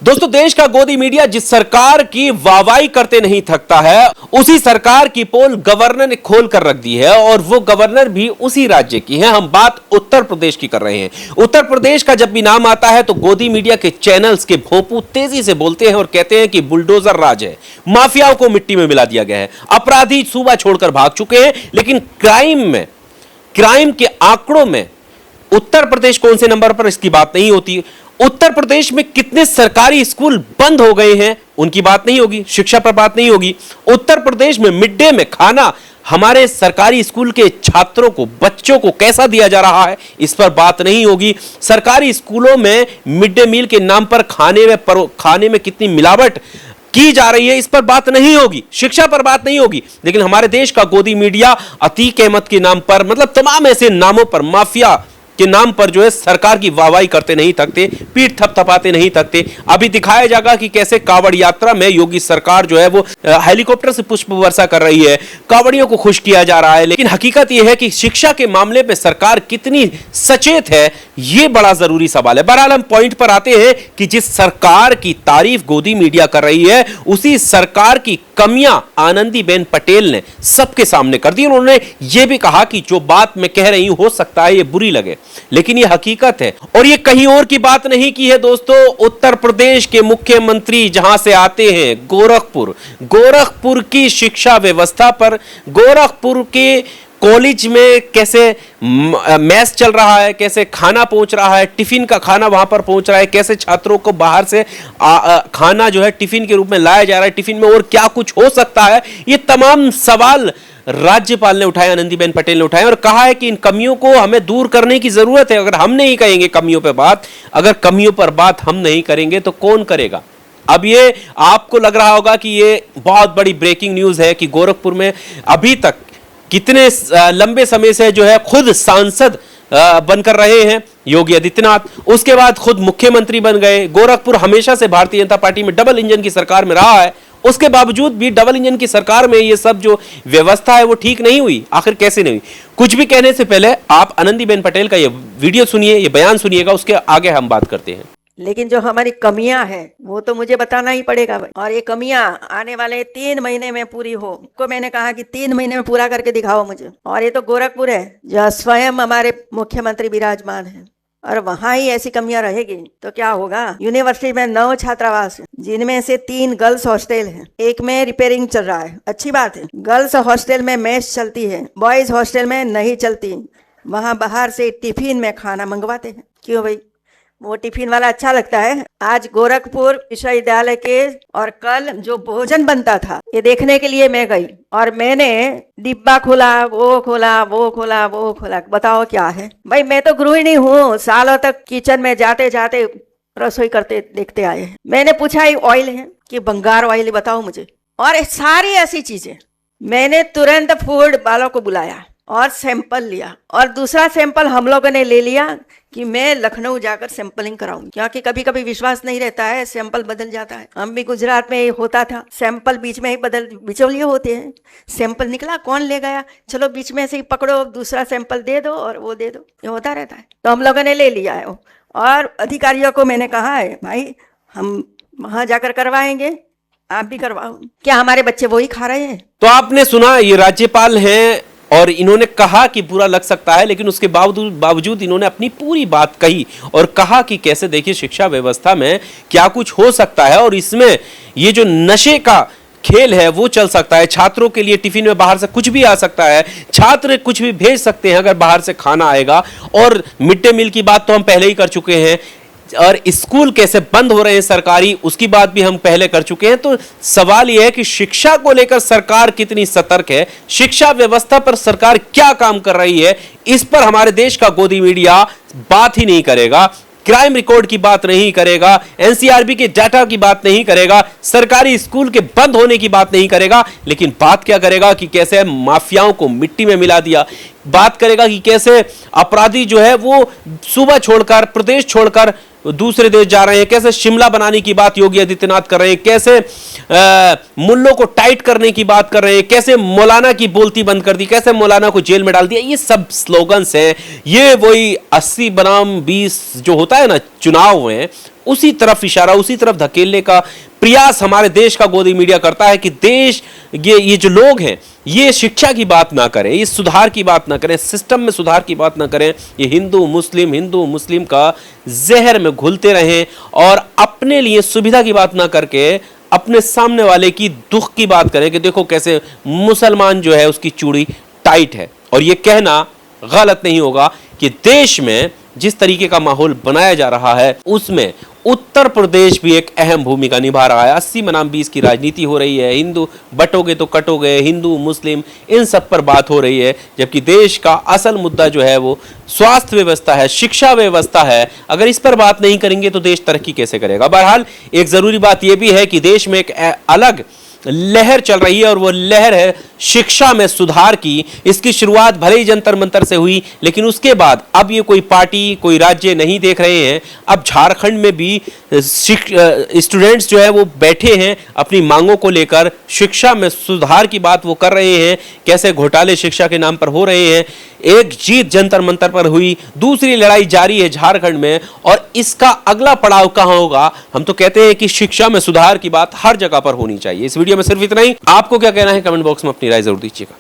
दोस्तों, देश का गोदी मीडिया जिस सरकार की वाहवाही करते नहीं थकता है, उसी सरकार की पोल गवर्नर ने खोल कर रख दी है और वो गवर्नर भी उसी राज्य की है। हम बात उत्तर प्रदेश की कर रहे हैं। उत्तर प्रदेश का जब भी नाम आता है तो गोदी मीडिया के चैनल्स के भोंपू तेजी से बोलते हैं और कहते हैं कि बुलडोजर राज है, माफियाओं को मिट्टी में मिला दिया गया है, अपराधी सूबा छोड़कर भाग चुके हैं। लेकिन क्राइम के आंकड़ों में उत्तर प्रदेश कौन से नंबर पर, इसकी बात नहीं होती। उत्तर प्रदेश में कितने सरकारी स्कूल बंद हो गए हैं, उनकी बात नहीं होगी। शिक्षा पर बात नहीं होगी। उत्तर प्रदेश में मिड डे में खाना हमारे सरकारी स्कूल के छात्रों को, बच्चों को कैसा दिया जा रहा है, इस पर बात नहीं होगी। सरकारी स्कूलों में मिड डे मील के नाम पर खाने में कितनी मिलावट की जा रही है, इस पर बात नहीं होगी। शिक्षा पर बात नहीं होगी। लेकिन हमारे देश का गोदी मीडिया अतीक अहमद के नाम पर, मतलब तमाम ऐसे नामों पर, माफिया के नाम पर जो है सरकार की वाहवाही करते नहीं थकते, पीठ थपथपाते नहीं थकते। अभी दिखाया जाएगा कि कैसे कांवड़ यात्रा में योगी सरकार जो है वो हेलीकॉप्टर से पुष्प वर्षा कर रही है, कांवड़ियों को खुश किया जा रहा है। लेकिन हकीकत यह है कि शिक्षा के मामले में सरकार कितनी सचेत है, यह बड़ा जरूरी सवाल है। बहरहाल हम पॉइंट पर आते हैं कि जिस सरकार की तारीफ गोदी मीडिया कर रही है, उसी सरकार की कमियां आनंदीबेन पटेल ने सबके सामने कर दी। उन्होंने यह भी कहा कि जो बात मैं कह रही हूं हो सकता है ये बुरी लगे, लेकिन यह हकीकत है और यह कहीं और की बात नहीं की है। दोस्तों, उत्तर प्रदेश के मुख्यमंत्री जहां से आते हैं, गोरखपुर की शिक्षा व्यवस्था पर, गोरखपुर के कॉलेज में कैसे मैस चल रहा है, कैसे खाना पहुंच रहा है, टिफिन का खाना वहां पर पहुंच रहा है, कैसे छात्रों को बाहर से खाना जो है टिफिन के रूप में लाया जा रहा है, टिफिन में और क्या कुछ हो सकता है, ये तमाम सवाल राज्यपाल ने उठाए, आनंदीबेन पटेल ने उठाए और कहा है कि इन कमियों को हमें दूर करने की जरूरत है। अगर हम नहीं कहेंगे कमियों पर बात, अगर कमियों पर बात हम नहीं करेंगे तो कौन करेगा। अब ये आपको लग रहा होगा कि ये बहुत बड़ी ब्रेकिंग न्यूज है कि गोरखपुर में अभी तक कितने लंबे समय से जो है खुद सांसद बनकर रहे हैं योगी आदित्यनाथ, उसके बाद खुद मुख्यमंत्री बन गए। गोरखपुर हमेशा से भारतीय जनता पार्टी में डबल इंजन की सरकार में रहा है, उसके बावजूद भी डबल इंजन की सरकार में ये सब जो व्यवस्था है वो ठीक नहीं हुई। आखिर कैसे नहीं हुई? कुछ भी कहने से पहले आप आनंदीबेन पटेल का ये वीडियो सुनिए, ये बयान सुनिएगा, उसके आगे हम बात करते हैं। लेकिन जो हमारी कमियां हैं वो तो मुझे बताना ही पड़ेगा भाई। और ये कमियां आने वाले 3 महीने में पूरी हो, को मैंने कहा कि 3 महीने में पूरा करके दिखाओ मुझे। और ये तो गोरखपुर है जहाँ स्वयं हमारे मुख्यमंत्री विराजमान है, और वहां ही ऐसी कमियां रहेगी तो क्या होगा। यूनिवर्सिटी में 9 छात्रावास हैं, जिनमें से 3 गर्ल्स हॉस्टल हैं, एक में रिपेयरिंग चल रहा है। अच्छी बात है, गर्ल्स हॉस्टल में मेस चलती है, बॉयज हॉस्टल में नहीं चलती। वहां बाहर से टिफिन में खाना मंगवाते हैं। क्यों भाई? वो टिफिन वाला अच्छा लगता है। आज गोरखपुर विश्वविद्यालय के और कल जो भोजन बनता था ये देखने के लिए मैं गई, और मैंने डिब्बा खोला, वो खोला। बताओ क्या है भाई। मैं तो गृहिणी हूँ, सालों तक किचन में जाते जाते रसोई करते देखते आए हैं। मैंने पूछा ये ऑयल है कि बंगार ऑयल, बताओ मुझे। और सारी ऐसी चीजें मैंने तुरंत फूड वालों को बुलाया और सैंपल लिया, और दूसरा सैंपल हम लोगों ने ले लिया कि मैं लखनऊ जाकर सैंपलिंग कराऊंगी, क्योंकि कभी कभी विश्वास नहीं रहता है, सैंपल बदल जाता है। हम भी गुजरात में होता था, सैंपल बीच में ही बिचौलिए होते हैं। सैंपल निकला, कौन ले गया, चलो बीच में से ही पकड़ो, दूसरा सैंपल दे दो और वो दे दो, ये होता रहता है। तो हम लोगों ने ले लिया है, और अधिकारियों को मैंने कहा है भाई हम वहां जाकर करवाएंगे, आप भी करवाओ। क्या हमारे बच्चे वही खा रहे हैं? तो आपने सुना, ये राज्यपाल हैं और इन्होंने कहा कि बुरा लग सकता है, लेकिन उसके बावजूद इन्होंने अपनी पूरी बात कही और कहा कि कैसे देखिए शिक्षा व्यवस्था में क्या कुछ हो सकता है और इसमें ये जो नशे का खेल है वो चल सकता है। छात्रों के लिए टिफिन में बाहर से कुछ भी आ सकता है, छात्र कुछ भी भेज सकते हैं अगर बाहर से खाना आएगा। और मिड डे मील की बात तो हम पहले ही कर चुके हैं, और स्कूल कैसे बंद हो रहे हैं सरकारी, उसकी बात भी हम पहले कर चुके हैं। तो सवाल यह है कि शिक्षा को लेकर सरकार कितनी सतर्क है, शिक्षा व्यवस्था पर सरकार क्या काम कर रही है, इस पर हमारे देश का गोदी मीडिया बात ही नहीं करेगा। क्राइम रिकॉर्ड की बात नहीं करेगा, एनसीआरबी के डाटा की बात नहीं करेगा, सरकारी स्कूल के बंद होने की बात नहीं करेगा। लेकिन बात क्या करेगा कि कैसे माफियाओं को मिट्टी में मिला दिया, बात करेगा कि कैसे अपराधी जो है वो सूबा छोड़कर, प्रदेश छोड़कर दूसरे देश जा रहे हैं, कैसे शिमला बनाने की बात योगी आदित्यनाथ कर रहे हैं, कैसे मुल्लों को टाइट करने की बात कर रहे हैं, कैसे मौलाना की बोलती बंद कर दी, कैसे मौलाना को जेल में डाल दिया। ये सब स्लोगन्स हैं, ये वही 80 बनाम 20 जो होता है ना चुनाव में, उसी तरफ इशारा, उसी तरफ धकेलने का प्रयास हमारे देश का गोदी मीडिया करता है कि देश, ये जो लोग हैं, ये शिक्षा की बात ना करें, ये सुधार की बात ना करें, सिस्टम में सुधार की बात ना करें, ये हिंदू मुस्लिम का जहर में घुलते रहें और अपने लिए सुविधा की बात ना करके अपने सामने वाले की दुख की बात करें कि देखो कैसे मुसलमान जो है उसकी चूड़ी टाइट है। और ये कहना गलत नहीं होगा कि देश में जिस तरीके का माहौल बनाया जा रहा है उसमें उत्तर प्रदेश भी एक अहम भूमिका निभा रहा है। 80 बनाम 20 की राजनीति हो रही है, हिंदू बटोगे तो कटोगे, हिंदू मुस्लिम इन सब पर बात हो रही है, जबकि देश का असल मुद्दा जो है वो स्वास्थ्य व्यवस्था है, शिक्षा व्यवस्था है। अगर इस पर बात नहीं करेंगे तो देश तरक्की कैसे करेगा। बहरहाल एक जरूरी बात यह भी है कि देश में एक अलग लहर चल रही है और वो लहर है शिक्षा में सुधार की। इसकी शुरुआत भले ही जंतर मंतर से हुई, लेकिन उसके बाद अब ये कोई पार्टी, कोई राज्य नहीं देख रहे हैं। अब झारखंड में भी स्टूडेंट्स जो है वो बैठे हैं अपनी मांगों को लेकर, शिक्षा में सुधार की बात वो कर रहे हैं, कैसे घोटाले शिक्षा के नाम पर हो रहे हैं। एक जीत जंतर मंतर पर हुई, दूसरी लड़ाई जारी है झारखंड में, और इसका अगला पड़ाव कहां होगा। हम तो कहते हैं कि शिक्षा में सुधार की बात हर जगह पर होनी चाहिए। इस वीडियो में सिर्फ इतना ही। आपको क्या कहना है कमेंट बॉक्स में अपनी राय जरूर दीजिएगा।